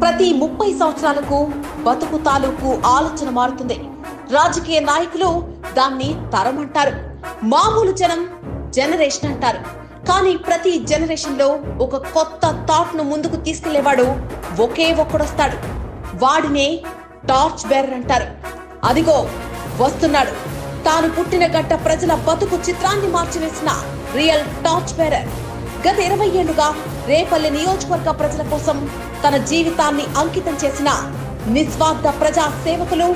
ప్రతి 30 సంవత్సరాలకు బతుకు తాలూకు ఆలోచన మారుతుంది. రాజకీయ నాయకులు దాన్ని తరం అంటారు, మామూలు జనం జనరేషన్ అంటారు. కానీ ప్రతి జనరేషన్ లో ఒక కొత్త థాట్ ను ముందుకు తీసుకెళ్లేవాడు ఒకే ఒక్కడొస్తాడు. వాడినే టార్చ్ బేరర్ అంటారు. అదిగో వస్తున్నాడు, తాను పుట్టిన గడ్డ ప్రజల బతుకు చిత్రాన్ని మార్చివేసిన రియల్ టార్చ్ బేరర్. గత 20 ఏళ్లుగా రేపల్లె నియోజకవర్గ ప్రజల కోసం తన జీవితాన్ని అంకితం చేసిన నిస్వార్థ ప్రజా సేవకులు,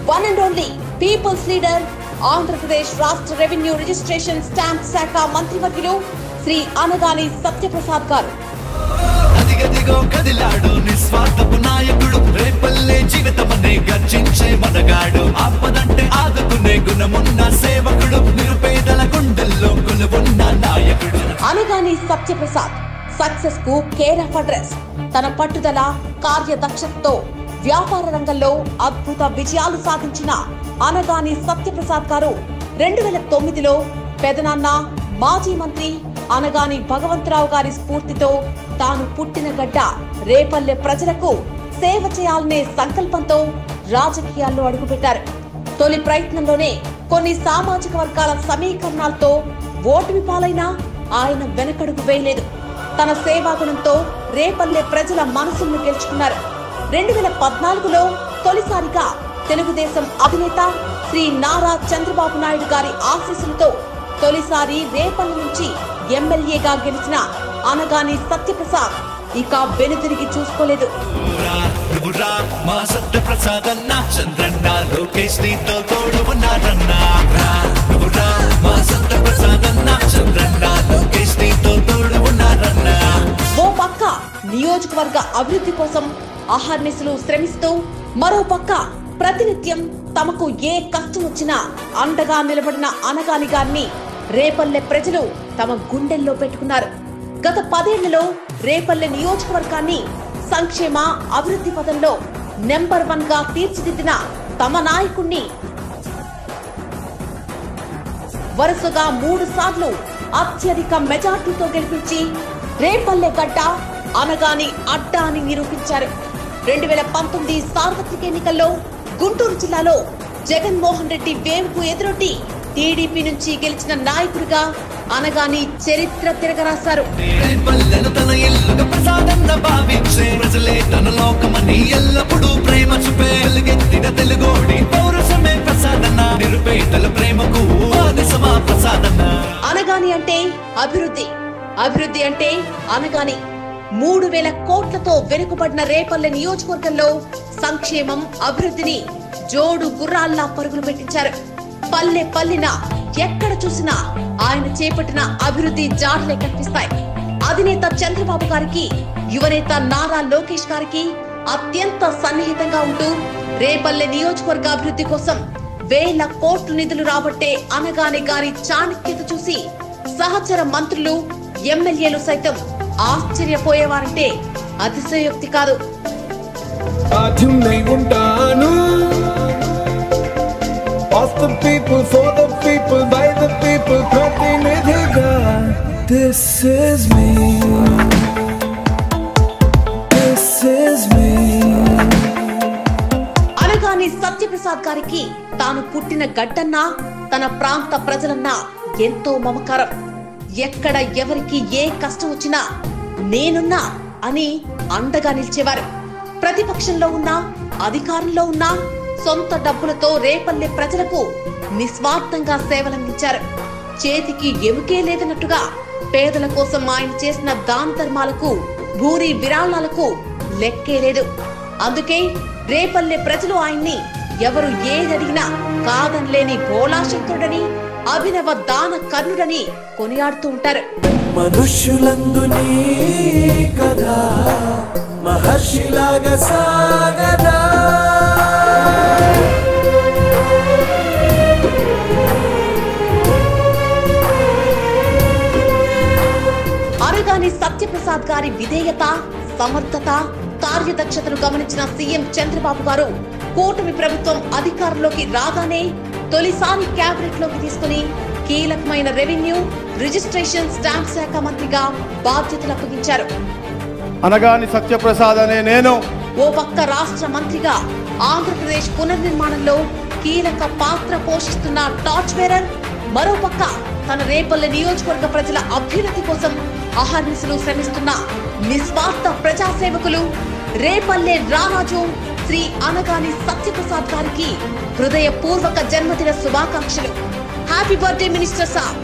one and only people's leader, Andhra Pradesh రాష్ట్ర రెవెన్యూ రిజిస్ట్రేషన్ స్టాంప్ శాఖ మంత్రివర్యులు శ్రీ అనగాని సత్యప్రసాద్ గారు. అదిగదిగో కదిలాడు నిస్వార్థపు నాయకుడు, రేపల్లె జీవితమనే గర్జించే మనగాడు, ఆపదంటే ఆదుకునే గుణమున్న సేవకుడు, నిరుపేదల గుండెల్లో కొలువున్న నాయకుడు. అనగాని సత్యప్రసాద్ సక్సెస్ కు కేర్ ఆఫ్ అడ్రస్. తన పట్టుదల, కార్యదక్షతతో వ్యాపార రంగంలో అద్భుత విజయాలు సాధించిన అనగాని సత్యప్రసాద్ గారు 2009లో పెదనాన్న మాజీ మంత్రి అనగాని భగవంతరావు గారి స్ఫూర్తితో తాను పుట్టిన గడ్డ రేపల్లె ప్రజలకు సేవ చేయాలనే సంకల్పంతో రాజకీయాల్లో అడుగుపెట్టారు. తొలి ప్రయత్నంలోనే కొన్ని సామాజిక వర్గాల సమీకరణాలతో ఓటమి పాలైనా ఆయన వెనకడుగు వేయలేదు. తన సేవాగుణంతో రేపల్లె ప్రజల మనసులను గెలుచుకున్నారు. 2014లో తొలిసారిగా తెలుగుదేశం అధినేత శ్రీ నారా చంద్రబాబు నాయుడు గారి ఆశీస్సులతో తొలిసారి రేపల్లె నుంచి ఎమ్మెల్యేగా గెలిచిన అనగాని సత్యప్రసాద్ ఇక వెనుతిరిగి చూసుకోలేదు. మా సత్యప్రసాద్ అన్న చంద్రన్న లోకేష్ నీతో తోడు ఉన్నారన్న, మా సత్యప్రసాద్ అన్న చంద్రన్న లోకేష్ నీతో తోడు ఉన్నారన్న. ఓ పక్క నియోజకవర్గ అభివృద్ధి కోసం అహర్నిశలు శ్రమిస్తూ, మరో పక్క ప్రతినిత్యం తమకు ఏ కష్టం వచ్చినా అండగా నిలబడిన అనగాని గారిని రేపల్లె ప్రజలు తమ గుండెల్లో పెట్టుకున్నారు. గత 10 ఏళ్లలో రేపల్లె నియోజకవర్గాన్ని సంక్షేమ అభివృద్ధి పథంలో నెంబర్ 1 గా తీర్చిదిద్దిన తమ నాయకుణ్ణి వరుసగా 3 సార్లు అత్యధిక మెజార్టీతో గెలిపించి రేపల్లె గడ్డ అనగాని అడ్డా అని నిరూపించారు. 2019 సార్వత్రిక ఎన్నికల్లో గుంటూరు జిల్లాలో జగన్మోహన్ రెడ్డి వేవ్కు ఎదురొడ్డి టీడీపీ నుంచి గెలిచిన నాయకుడిగా అనగాని చరిత్ర తిరగరాశారు. తన ఇల్లుగా ప్రసాదంగా భావించే ప్రజలే తన లోకమని ఎల్లప్పుడూ ప్రేమ చూపే వెలుగెత్తిన తెలుగోడి పౌరుషమే ప్రసాదన్న, నిరుపేదల ప్రేమకు ఆదిశమా ప్రసాదన్న. అనగాని అంటే అభివృద్ధి, అభివృద్ధి అంటే అనగాని. 3000 కోట్లతో వెనుకబడిన రేపల్లె నియోజకవర్గంలో సంక్షేమం, అభివృద్ధిని జోడు గుర్రాల్లా పరుగులు పెట్టించారు. పల్లె పల్లెన ఎక్కడ చూసినా ఆయన చేపట్టిన అభివృద్ధి జాడలే కనిపిస్తాయి. అధినేత చంద్రబాబు గారికి, యువనేత నారా లోకేష్ గారికి అత్యంత సన్నిహితంగా ఉంటూ రేపల్లె నియోజకవర్గ అభివృద్ధి కోసం 1000 కోట్ల నిధులు రాబట్టే అనగాని గారి చాణక్యత చూసి సహచర మంత్రులు, ఎమ్మెల్యేలు సైతం ఆశ్చర్యపోయేవారంటే అతిశయోక్తి కాదు. Of the people, for the people, by the people, ప్రతినిధిగా. This is me. This is me. Anagani Satyaprasad గారికి తాను పుట్టిన గడ్డన్నా, తన ప్రాంత ప్రజలన్నా ఎంతో మమకారం. ఎక్కడ ఎవరికి ఏ కష్టం వచ్చినా నేనున్నా అని అండగా నిలిచేవారు. ప్రతిపక్షంలో ఉన్నా, అధికారంలో ఉన్నా సొంత డబ్బులతో రేపల్లె ప్రజలకు నిస్వార్థంగా సేవలందించారు. చేతికి ఎముకే లేదన్నట్టుగా పేదల కోసం ఆయన చేసిన దాన ధర్మాలకు, భూరి విరాళాలకు లెక్కే లేదు. అందుకే రేపల్లె ప్రజలు ఆయన్ని ఎవరు ఏదడిగినా కాదనలేని భోళాశక్తుడని, అభినవ దాన కర్ణుడని కొనియాడుతూ ఉంటారు. మనుష్యులందు నీ కదా మహర్షిలాగా సాగదా. అనగాని సత్యప్రసాద్ గారి విధేయత, సమర్థత, కార్యదక్షతను గమనించిన సీఎం చంద్రబాబు గారు కూటమి ప్రభుత్వం అధికారంలోకి రాగానే తొలిసారి క్యాబినెట్ లోకి తీసుకుని కీలకమైన రెవెన్యూ, రిజిస్ట్రేషన్, స్టాంప్ శాఖ మంత్రిగా బాధ్యతలు అప్పగించారు. అనగాని సత్యప్రసాద్ అనే నేను ఓ పక్క రాష్ట్ర మంత్రిగా ఆంధ్రప్రదేశ్ పునర్నిర్మాణంలో కీలక పాత్ర పోషిస్తున్న టార్చ్ బేరర్, మరో పక్క తన రేపల్లె నియోజకవర్గ ప్రజల అభ్యున్నతి కోసం అహర్నిశలు శ్రమిస్తున్న నిస్వార్థ ప్రజాసేవకులు రేపల్లె రారాజు శ్రీ అనగాని సత్యప్రసాద్ గారికి హృదయపూర్వక జన్మదిన శుభాకాంక్షలు. Happy birthday minister sir.